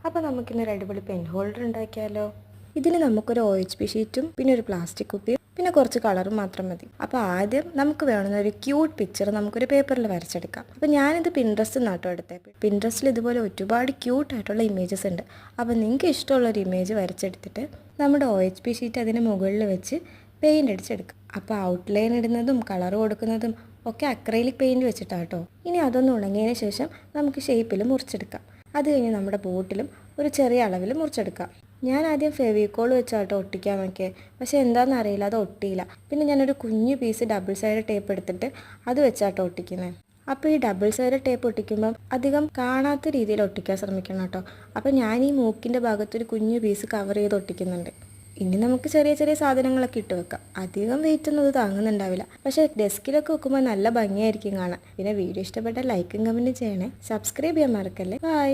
അപ്പോൾ നമുക്കിന്നൊരു അടിപൊളി പെൻ ഹോൾഡർ ഉണ്ടാക്കിയാലോ. ഇതിന് നമുക്കൊരു OHP ഷീറ്റും പിന്നെ ഒരു പ്ലാസ്റ്റിക് കുപ്പിയും പിന്നെ കുറച്ച് കളറും മാത്രം മതി. അപ്പോൾ ആദ്യം നമുക്ക് വേണമെന്ന ഒരു ക്യൂട്ട് പിക്ചർ നമുക്കൊരു പേപ്പറിൽ വരച്ചെടുക്കാം. അപ്പോൾ ഞാനിത് പിൻട്രസ്റ്റിൽ നിന്നാട്ടോ എടുത്തത്. പിൻട്രസ്റ്റിൽ ഇതുപോലെ ഒരുപാട് ക്യൂട്ടായിട്ടുള്ള ഇമേജസ് ഉണ്ട്. അപ്പോൾ നിങ്ങൾക്ക് ഇഷ്ടമുള്ളൊരു ഇമേജ് വരച്ചെടുത്തിട്ട് നമ്മുടെ OHP ഷീറ്റ് അതിന് മുകളിൽ വെച്ച് പെയിൻ്റ് അടിച്ചെടുക്കാം. അപ്പോൾ ഔട്ട്ലൈൻ ഇടുന്നതും കളർ കൊടുക്കുന്നതും ഒക്കെ അക്രൈലിക് പെയിൻറ്റ് വെച്ചിട്ടാട്ടോ. ഇനി അതൊന്ന് ഉണങ്ങിയതിന് ശേഷം നമുക്ക് ഷേപ്പിൽ മുറിച്ചെടുക്കാം. അത് കഴിഞ്ഞ് നമ്മുടെ ബോട്ടിലും ഒരു ചെറിയ അളവിൽ മുറിച്ചെടുക്കാം. ഞാൻ ആദ്യം ഫെവിക്കോൾ വെച്ചാട്ടോ ഒട്ടിക്കാൻ നോക്കിയത്, പക്ഷേ എന്താണെന്ന് അറിയില്ല, അത് ഒട്ടിയില്ല. പിന്നെ ഞാനൊരു കുഞ്ഞു പീസ് ഡബിൾ സൈഡ് ടേപ്പ് എടുത്തിട്ട് അത് വെച്ചാട്ടോ ഒട്ടിക്കുന്നത്. അപ്പോൾ ഈ ഡബിൾ സൈഡ് ടേപ്പ് ഒട്ടിക്കുമ്പം അധികം കാണാത്ത രീതിയിൽ ഒട്ടിക്കാൻ ശ്രമിക്കണം കേട്ടോ. അപ്പോൾ ഞാൻ ഈ മൂക്കിൻ്റെ ഭാഗത്തൊരു കുഞ്ഞു പീസ് കവർ ചെയ്ത് ഒട്ടിക്കുന്നുണ്ട്. ഇനി നമുക്ക് ചെറിയ ചെറിയ സാധനങ്ങളൊക്കെ ഇട്ട് വെക്കാം. അധികം വെയിറ്റ് ഒന്നും ഇത് താങ്ങുന്നുണ്ടാവില്ല, പക്ഷേ ഡെസ്കിലൊക്കെ വെക്കുമ്പോൾ നല്ല ഭംഗിയായിരിക്കും കാണാൻ. പിന്നെ വീഡിയോ ഇഷ്ടപ്പെട്ട ലൈക്കും കമൻറ്റും ചെയ്യണേ. സബ്സ്ക്രൈബ് ചെയ്യാൻ മറക്കല്ലേ. ബൈ.